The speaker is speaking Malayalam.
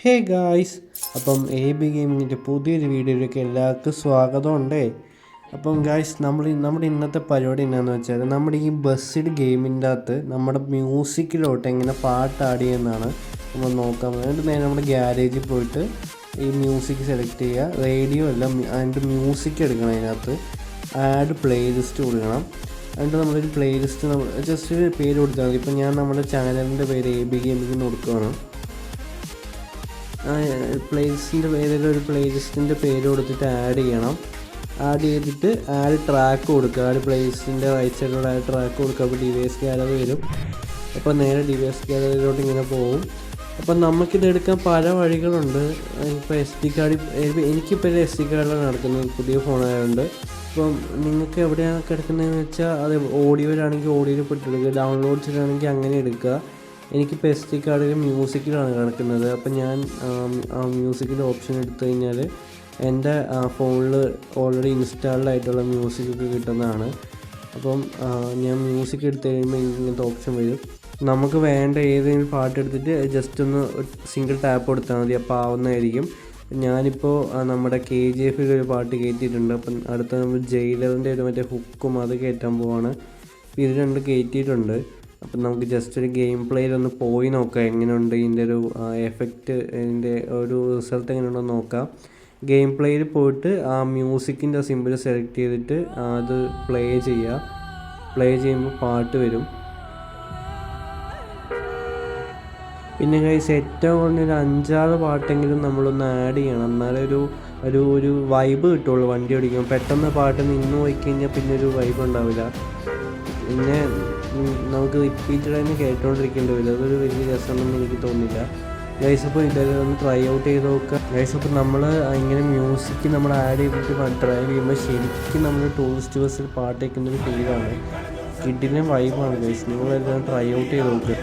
ഹേ ഗായ്സ്, അപ്പം എ ബി ഗെയിമിങ്ങിൻ്റെ പുതിയൊരു വീഡിയോയിലേക്ക് എല്ലാവർക്കും സ്വാഗതമുണ്ടേ. അപ്പം ഗായ്സ്, നമ്മുടെ ഇന്നത്തെ പരിപാടി എന്നാന്ന് വെച്ചാൽ നമ്മുടെ ഈ ബസ്സിഡ് ഗെയിമിൻ്റെ അകത്ത് നമ്മുടെ മ്യൂസിക്കിലോട്ട് എങ്ങനെ പാട്ട് ആഡ് ചെയ്യുന്നതാണ് നമ്മൾ നോക്കാൻ പോകുന്നത്. എന്നിട്ട് നേരെ നമ്മുടെ ഗ്യാരേജിൽ പോയിട്ട് ഈ മ്യൂസിക് സെലക്ട് ചെയ്യുക, റേഡിയോ എല്ലാം അതിൻ്റെ മ്യൂസിക് എടുക്കണം, അതിനകത്ത് ആഡ് പ്ലേലിസ്റ്റ് കൊടുക്കണം. എന്നിട്ട് നമ്മളൊരു പ്ലേലിസ്റ്റ് ജസ്റ്റ് ഒരു പേര് കൊടുത്താൽ മതി. ഇപ്പം ഞാൻ നമ്മുടെ ചാനലിൻ്റെ പേര് എ ബി ഗെയിമിംഗ് കൊടുക്കുകയാണ്. പ്ലേലിസ്റ്റിൻ്റെ ഏതെങ്കിലും ഒരു പ്ലേലിസ്റ്റിൻ്റെ പേര് കൊടുത്തിട്ട് ആഡ് ചെയ്യണം. ആഡ് ചെയ്തിട്ട് ആഡ് ട്രാക്ക് കൊടുക്കുക. ആഡ് പ്ലേലിസ്റ്റിൻ്റെ റൈറ്റ് സൈഡിലൂടെ ആഡ് ട്രാക്ക് കൊടുക്കുക. അപ്പോൾ ഡിവൈസ് ഗാലറി വരും. അപ്പോൾ നേരെ ഡിവൈസ് ഗാലറിയിലോട്ട് ഇങ്ങനെ പോകും. അപ്പം നമുക്കിതെടുക്കാൻ പല വഴികളുണ്ട്. ഇപ്പോൾ എസ് ഡി കാർഡ്, എനിക്കിപ്പോൾ ഒരു എസ് ഡി കാർഡിലാണ് നടക്കുന്നത്, പുതിയ ഫോണായതുകൊണ്ട്. ഇപ്പം നിങ്ങൾക്ക് എവിടെയാണ് കിടക്കുന്നതെന്ന് വെച്ചാൽ അത് ഓഡിയോയിലാണെങ്കിൽ ഓഡിയോയിൽ പെട്ടെടുക്കുക, ഡൗൺലോഡ്സിലാണെങ്കിൽ അങ്ങനെ എടുക്കുക. എനിക്കിപ്പോൾ എസ് ഡി കാർഡിൽ മ്യൂസിക്കിലാണ് കിടക്കുന്നത്. അപ്പം ഞാൻ മ്യൂസിക്കിൻ്റെ ഓപ്ഷൻ എടുത്തു കഴിഞ്ഞാൽ എൻ്റെ ഫോണിൽ ഓൾറെഡി ഇൻസ്റ്റാൾഡ് ആയിട്ടുള്ള മ്യൂസിക്കൊക്കെ കിട്ടുന്നതാണ്. അപ്പം ഞാൻ മ്യൂസിക് എടുത്തു കഴിയുമ്പോൾ ഇങ്ങനത്തെ ഓപ്ഷൻ വരും. നമുക്ക് വേണ്ട ഏതെങ്കിലും പാട്ട് എടുത്തിട്ട് ജസ്റ്റ് ഒന്ന് സിംഗിൾ ടാപ്പ് കൊടുത്താൽ മതി, അപ്പോൾ ആവുന്നതായിരിക്കും. ഞാനിപ്പോൾ നമ്മുടെ KGF ഒരു പാട്ട് കയറ്റിയിട്ടുണ്ട്. അപ്പം അടുത്ത നമ്മൾ ജയിലറിൻ്റെ ഒരു മറ്റേ ഹുക്കും അത് കയറ്റാൻ പോവാണ്. ഇത് രണ്ട് കയറ്റിയിട്ടുണ്ട്. അപ്പം നമുക്ക് ജസ്റ്റ് ഒരു ഗെയിം പ്ലേയിലൊന്ന് പോയി നോക്കാം എങ്ങനെയുണ്ട് ഇതിൻ്റെ ഒരു എഫക്റ്റ്, ഇതിൻ്റെ ഒരു റിസൾട്ട് എങ്ങനെയുണ്ടെന്ന് നോക്കാം. ഗെയിം പ്ലേയിൽ പോയിട്ട് ആ മ്യൂസിക്കിൻ്റെ സിമ്പിൾ സെലക്ട് ചെയ്തിട്ട് അത് പ്ലേ ചെയ്യുക. പ്ലേ ചെയ്യുമ്പോൾ പാട്ട് വരും. പിന്നെ ഗൈസ്, ഏറ്റവും കുറഞ്ഞൊരു 5-6 പാട്ടെങ്കിലും നമ്മളൊന്ന് ആഡ് ചെയ്യണം, എന്നാലേ ഒരു വൈബ് കിട്ടുള്ളൂ വണ്ടി ഓടിക്കുമ്പോൾ. പെട്ടെന്ന് പാട്ട് നിന്ന് പോയി കഴിഞ്ഞാൽ പിന്നെ ഒരു വൈബ് ഉണ്ടാവില്ല. പിന്നെ നമുക്ക് റിപ്പീറ്റഡ് തന്നെ കേട്ടുകൊണ്ടിരിക്കേണ്ടി വരും. അതൊരു വലിയ രസമാണെന്ന് എനിക്ക് തോന്നില്ല ഗൈസ്. അപ്പോൾ ഇതെല്ലാം ഒന്ന് ട്രൈ ഔട്ട് ചെയ്ത് നോക്കുക ഗൈസ്. അപ്പോൾ നമ്മൾ ഇങ്ങനെ മ്യൂസിക് നമ്മൾ ആഡ് ചെയ്തിട്ട് ഡ്രൈവ് ചെയ്യുമ്പോൾ ശരിക്കും നമ്മൾ ടൂറിസ്റ്റ് ബസ്സിൽ പാട്ട് കേൾക്കുന്നൊരു ഫീലാണ്. കിഡിലെ വൈബാണ് ഗൈസ്. നിങ്ങളെല്ലാം ട്രൈ ഔട്ട് ചെയ്ത് നോക്കുക.